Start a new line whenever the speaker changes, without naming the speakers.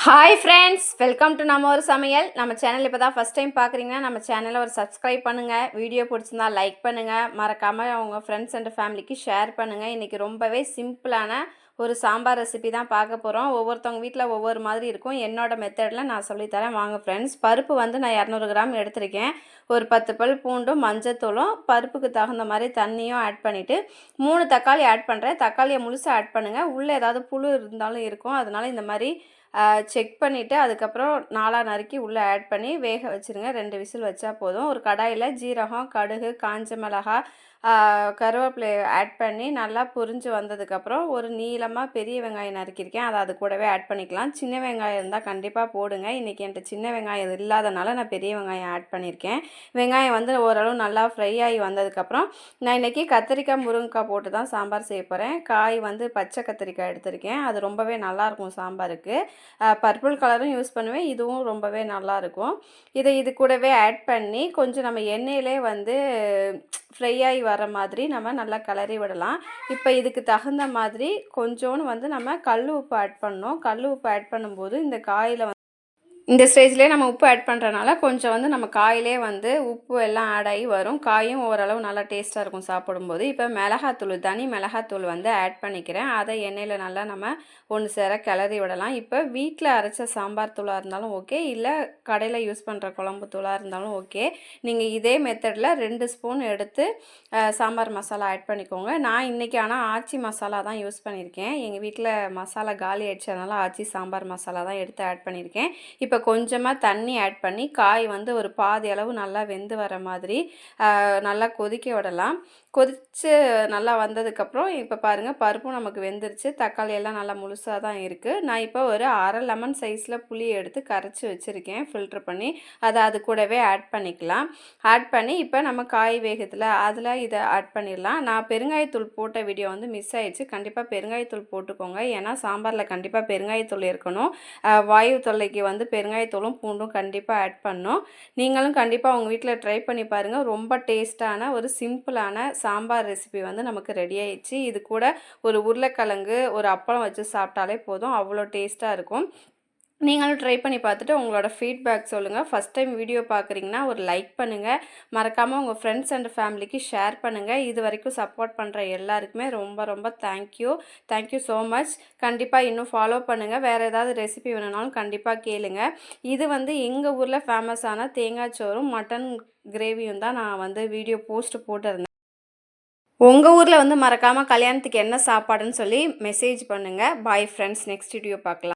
Hi friends, welcome to நம்ம ஒரு சமையல். நம்ம சேனல் இப்போ தான் ஃபஸ்ட் டைம் பார்க்குறீங்கன்னா நம்ம சேனலை ஒரு சப்ஸ்கிரைப் பண்ணுங்கள். வீடியோ பிடிச்சிருந்தா லைக் பண்ணுங்கள். மறக்காமல் அவங்க ஃப்ரெண்ட்ஸ் அண்ட் ஃபேமிலிக்கு ஷேர் பண்ணுங்கள். இன்றைக்கி ரொம்பவே சிம்பிளான ஒரு சாம்பார் ரெசிபி தான் பார்க்க போகிறோம். ஒவ்வொருத்தவங்க வீட்டில் ஒவ்வொரு மாதிரி இருக்கும். என்னோடய மெத்தடில் நான் சொல்லித்தரேன் வாங்க ஃப்ரெண்ட்ஸ். பருப்பு வந்து நான் 200 கிராம் எடுத்திருக்கேன். ஒரு 10 பல் பூண்டும் மஞ்சத்தூளும் பருப்புக்கு தகுந்த மாதிரி தண்ணியும் ஆட் பண்ணிவிட்டு 3 தக்காளி ஆட் பண்ணுறேன். தக்காளியை முழுசாக ஆட் பண்ணுங்கள். உள்ளே ஏதாவது புழு இருந்தாலும் இருக்கும். அதனால் இந்த மாதிரி செக் பண்ணிவிட்டு அதுக்கப்புறம் 4ஆக நறுக்கி உள்ளே ஆட் பண்ணி வேக வச்சுருங்க. 2 விசில் வச்சா போதும். ஒரு கடாயில் ஜீரகம், கடுகு, காஞ்ச மிளகாய், கருவேப்பிலை ஆட் பண்ணி நல்லா பொரிஞ்சு வந்ததுக்கப்புறம் ஒரு நீளமாக பெரிய வெங்காயம் நறுக்கியிருக்கேன். அதை அது கூடவே ஆட் பண்ணிக்கலாம். சின்ன வெங்காயம் இருந்தால் கண்டிப்பாக போடுங்க. இன்றைக்கி என்கிட்ட சின்ன வெங்காயம் இல்லாதனால நான் பெரிய வெங்காயம் ஆட் பண்ணியிருக்கேன். வெங்காயம் வந்து ஓரளவு நல்லா ஃப்ரை ஆகி வந்ததுக்கப்புறம் நான் இன்றைக்கி கத்திரிக்காய், முருங்கைக்காய் போட்டு தான் சாம்பார் செய்ய போகிறேன். காய் வந்து பச்சை கத்திரிக்காய் எடுத்திருக்கேன். அது ரொம்பவே நல்லாயிருக்கும் சாம்பாருக்கு. பர்பிள் கலரும் யூஸ் பண்ணுவேன். இதுவும் ரொம்பவே நல்லாயிருக்கும். இது கூடவே ஆட் பண்ணி கொஞ்சம் நம்ம எண்ணெயிலே வந்து ஃப்ரை ஆகி வர மாதிரி நம்ம நல்லா கிளறி விடலாம். இப்போ இதுக்கு தகுந்த மாதிரி கொஞ்சோன்னு வந்து நம்ம கல் உப்பு ஆட் பண்ணோம். கல் உப்பு ஆட் பண்ணும்போது இந்த காயில் இந்த ஸ்டேஜ்லேயே நம்ம உப்பு ஆட் பண்ணுறனால கொஞ்சம் வந்து நம்ம காயிலே வந்து உப்பு எல்லாம் ஆட் ஆகி வரும். காயும் ஓரளவு நல்லா டேஸ்ட்டாக இருக்கும் சாப்பிடும்போது. இப்போ மிளகாத்தூள், தனி மிளகாத்தூள் வந்து ஆட் பண்ணிக்கிறேன். அதை எண்ணெயில் நல்லா நம்ம ஒன்று சேர கிளறி விடலாம். இப்போ வீட்டில் அரைச்ச சாம்பார் தூளாக இருந்தாலும் ஓகே, இல்லை கடையில் யூஸ் பண்ணுற குழம்பு தூளாக இருந்தாலும் ஓகே. நீங்கள் இதே மெத்தடில் 2 ஸ்பூன் எடுத்து சாம்பார் மசாலா ஆட் பண்ணிக்கோங்க. நான் இன்றைக்கி ஆனால் ஆச்சி மசாலா தான் யூஸ் பண்ணியிருக்கேன். எங்கள் வீட்டில் மசாலா காலி ஆயிடுச்சு, அதனால் ஆச்சி சாம்பார் மசாலா தான் எடுத்து ஆட் பண்ணியிருக்கேன். இப்போ கொஞ்சமாக தண்ணி ஆட் பண்ணி காய் வந்து ஒரு பாதி அளவு நல்லா வெந்து வர மாதிரி நல்லா கொதிக்க விடலாம். கொதித்து நல்லா வந்ததுக்கப்புறம் இப்போ பாருங்கள் பருப்பும் நமக்கு வெந்துருச்சு. தக்காளி எல்லாம் நல்லா முழுசாக தான் இருக்குது. நான் இப்போ ஒரு அரை லெமன் சைஸில் புளி எடுத்து கரைச்சி வச்சுருக்கேன் ஃபில்ட்ரு பண்ணி. அதை அது கூடவே ஆட் பண்ணிக்கலாம். ஆட் பண்ணி இப்போ நம்ம காய் வேகத்தில் அதில் இதை ஆட் பண்ணிடலாம். நான் பெருங்காயத்தூள் போட்ட வீடியோ வந்து மிஸ் ஆயிடுச்சு. கண்டிப்பாக பெருங்காயத்தூள் போட்டுக்கோங்க. ஏன்னா சாம்பாரில் கண்டிப்பாக பெருங்காயத்தூள் இருக்கணும். வாயு தொல்லைக்கு வந்து பெருங்காயத்தூளும் பூண்டும் கண்டிப்பாக ஆட் பண்ணோம். நீங்களும் கண்டிப்பாக உங்கள் வீட்டில் ட்ரை பண்ணி பாருங்கள். ரொம்ப டேஸ்ட்டான ஒரு சிம்பிளான சாம்பார் ரெசிபி வந்து நமக்கு ரெடி ஆயிடுச்சு. இது கூட ஒரு உருளைக்கிழங்கு, ஒரு அப்பளம் வச்சு சாப்பிட்டாலே போதும், அவ்வளோ டேஸ்ட்டாக இருக்கும். நீங்களும் ட்ரை பண்ணி பார்த்துட்டு உங்களோட ஃபீட்பேக் சொல்லுங்கள். ஃபஸ்ட் டைம் வீடியோ பார்க்குறீங்கன்னா ஒரு லைக் பண்ணுங்கள். மறக்காமல் உங்கள் ஃப்ரெண்ட்ஸ் அண்ட் ஃபேமிலிக்கு ஷேர் பண்ணுங்கள். இது வரைக்கும் சப்போர்ட் பண்ணுற எல்லாருக்குமே ரொம்ப ரொம்ப தேங்க்யூ ஸோ மச். கண்டிப்பாக இன்னும் ஃபாலோ பண்ணுங்கள். வேறு ஏதாவது ரெசிபி வேணும்னாலும் கண்டிப்பாக கேளுங்க. இது வந்து எங்கள் ஊரில் ஃபேமஸான தேங்காய் சோறும் மட்டன் கிரேவியும் தான் நான் வந்து வீடியோ போட்டிருந்தேன். உங்கள் ஊரில் வந்து மறக்காமல் கல்யாணத்துக்கு என்ன சாப்பாடுன்னு சொல்லி மெசேஜ் பண்ணுங்கள். பாய் ஃப்ரெண்ட்ஸ், நெக்ஸ்ட் வீடியோ பார்க்கலாம்.